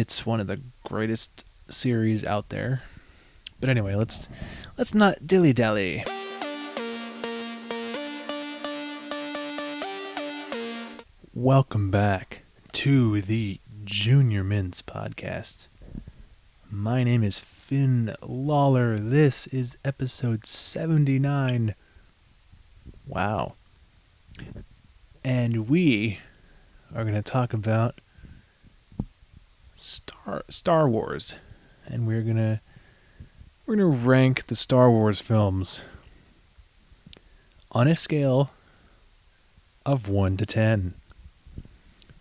It's one of the greatest series out there. But anyway, let's not dilly-dally. Welcome back to the Junior Mints podcast. My name is Finn Lawler. This is episode 79. Wow. And we are going to talk about Star Wars. And we're going to rank the Star Wars films on a scale of 1 to 10.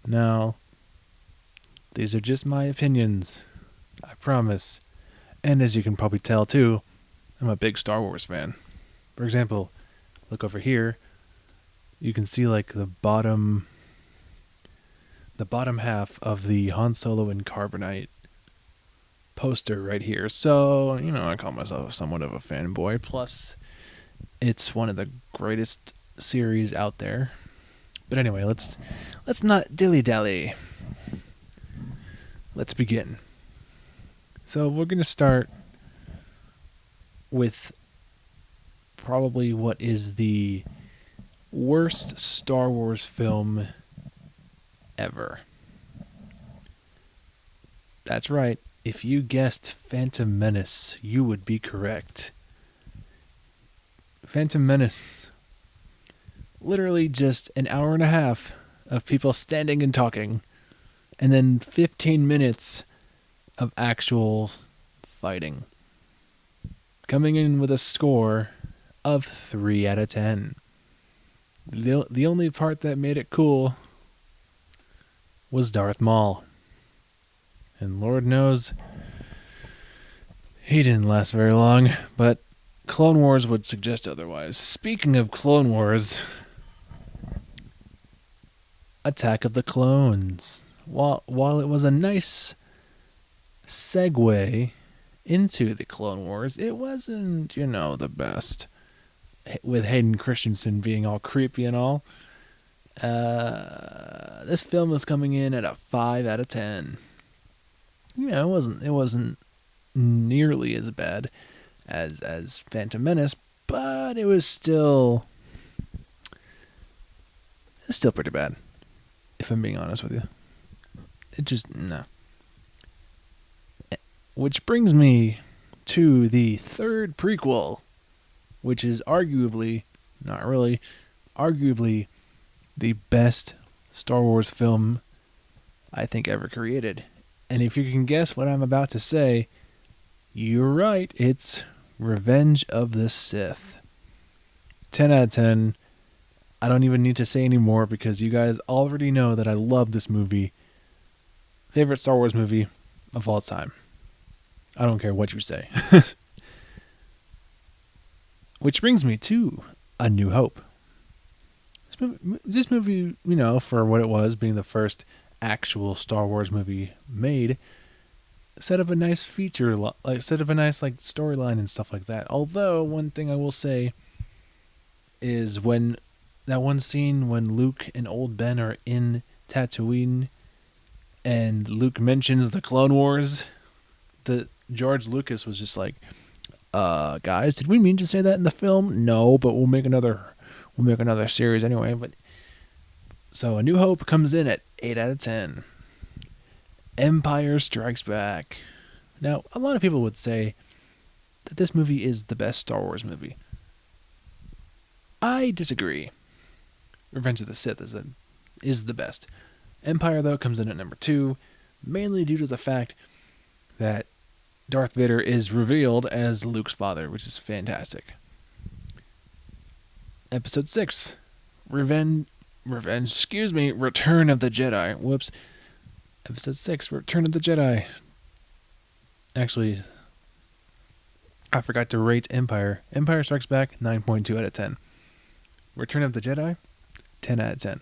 Now, these are just my opinions, I promise. And as you can probably tell too, I'm a big Star Wars fan. For example, look over here. You can see like the bottom half of the Han Solo and Carbonite poster right here. So, I call myself somewhat of a fanboy. Plus, it's one of the greatest series out there. But anyway, let's not dilly-dally. Let's begin. So we're going to start with probably what is the worst Star Wars film ever. That's right. If you guessed Phantom Menace, you would be correct. Phantom Menace. Literally just an hour and a half of people standing and talking, and then 15 minutes of actual fighting. Coming in with a score of 3 out of 10. The only part that made it cool was Darth Maul. And Lord knows he didn't last very long, but Clone Wars would suggest otherwise. Speaking of Clone Wars, Attack of the Clones. While it was a nice segue into the Clone Wars, it wasn't, the best. With Hayden Christensen being all creepy and all. This film is coming in at a 5 out of 10. It wasn't nearly as bad as Phantom Menace, but it was still pretty bad, if I'm being honest with you. It just, no. Which brings me to the third prequel, which is arguably the best Star Wars film I think ever created. And if you can guess what I'm about to say, you're right. It's Revenge of the Sith. 10 out of 10. I don't even need to say any more because you guys already know that I love this movie. Favorite Star Wars movie of all time. I don't care what you say. Which brings me to A New Hope. This movie, for what it was, being the first actual Star Wars movie made, set up a nice storyline and stuff like that. Although, one thing I will say is when that one scene when Luke and Old Ben are in Tatooine and Luke mentions the Clone Wars, the George Lucas was just like, guys, did we mean to say that in the film? No, but we'll make another series anyway. But so A New Hope comes in at 8 out of 10. Empire Strikes Back. Now, a lot of people would say that this movie is the best Star Wars movie. I disagree. Revenge of the Sith is the best. Empire, though, comes in at number 2, mainly due to the fact that Darth Vader is revealed as Luke's father, which is fantastic. Episode 6, Return of the Jedi. Whoops. Episode 6, Return of the Jedi. Actually, I forgot to rate Empire. Empire Strikes Back, 9.2 out of 10. Return of the Jedi, 10 out of 10.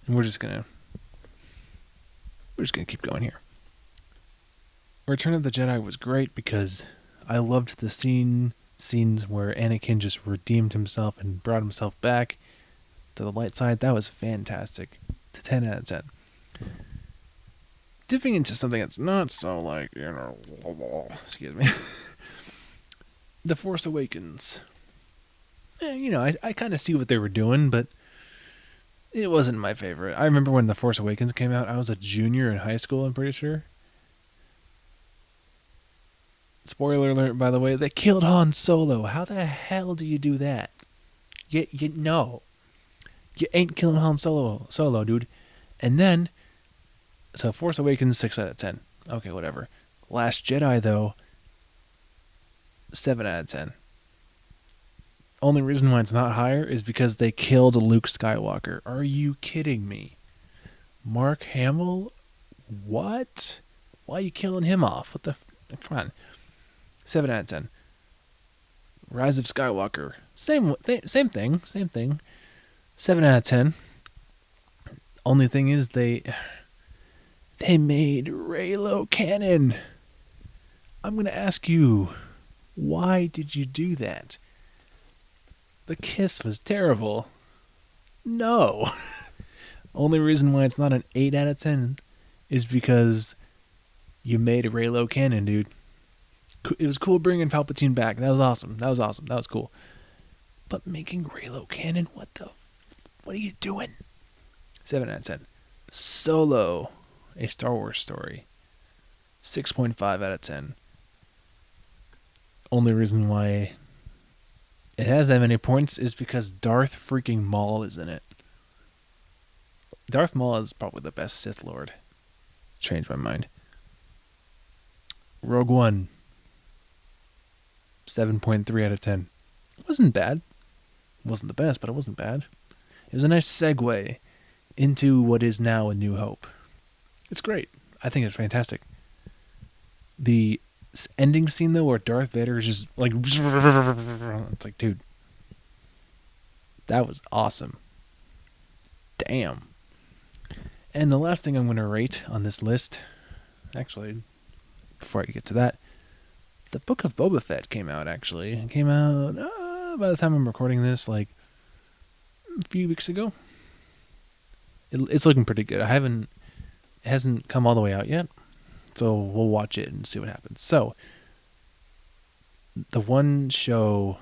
And we're just gonna keep going here. Return of the Jedi was great because I loved the scenes where Anakin just redeemed himself and brought himself back to the light side. That was fantastic. To 10 out of 10. dipping into something that's not so like, excuse me. The Force Awakens. I kind of see what they were doing, but it wasn't my favorite. I remember when The Force Awakens came out, I was a junior in high school, I'm pretty sure. Spoiler alert, by the way, they killed Han Solo. How the hell do you do that? No. You ain't killing Han Solo, dude. And then, so Force Awakens, 6 out of 10. Okay, whatever. Last Jedi, though, 7 out of 10. Only reason why it's not higher is because they killed Luke Skywalker. Are you kidding me? Mark Hamill? What? Why are you killing him off? What the... Come on. 7 out of 10. Rise of Skywalker. Same thing. 7 out of 10. Only thing is they made Reylo canon. I'm going to ask you, why did you do that? The kiss was terrible. No. Only reason why it's not an 8 out of 10 is because you made Reylo canon, dude. It was cool bringing Palpatine back. That was awesome. That was cool. But making Reylo canon, what are you doing? 7 out of 10. Solo, a Star Wars story. 6.5 out of 10. Only reason why it has that many points is because Darth freaking Maul is in it. Darth Maul is probably the best Sith Lord. Changed my mind. Rogue One. 7.3 out of 10. It wasn't bad. It wasn't the best, but it wasn't bad. It was a nice segue into what is now A New Hope. It's great. I think it's fantastic. The ending scene, though, where Darth Vader is just like... It's like, dude. That was awesome. Damn. And the last thing I'm going to rate on this list... Actually, before I get to that... The Book of Boba Fett came out, actually. It came out, by the time I'm recording this, like, a few weeks ago. It's looking pretty good. It hasn't come all the way out yet. So we'll watch it and see what happens. So, the one show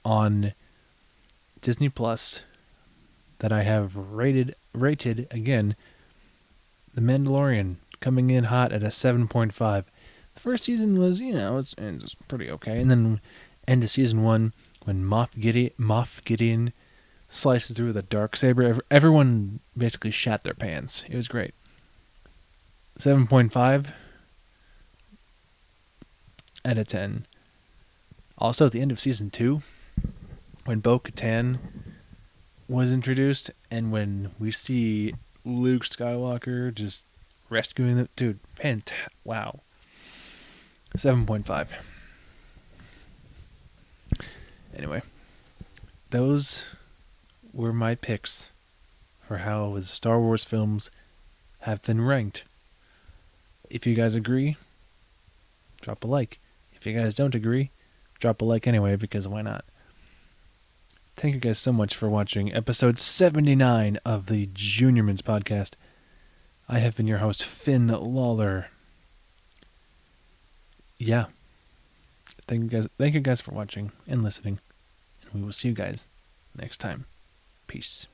on Disney Plus that I have rated again, The Mandalorian, coming in hot at a 7.5. The first season was, it's pretty okay. And then end of season 1, when Moff Gideon slices through with a darksaber, everyone basically shat their pants. It was great. 7.5 out of 10. Also, at the end of season 2, when Bo-Katan was introduced, and when we see Luke Skywalker just rescuing the dude, wow. 7.5. Anyway, those were my picks for how the Star Wars films have been ranked. If you guys agree, drop a like. If you guys don't agree, drop a like anyway, because why not? Thank you guys so much for watching episode 79 of the Juniorman's Podcast. I have been your host, Finn Lawler. Yeah. Thank you guys for watching and listening. And we will see you guys next time. Peace.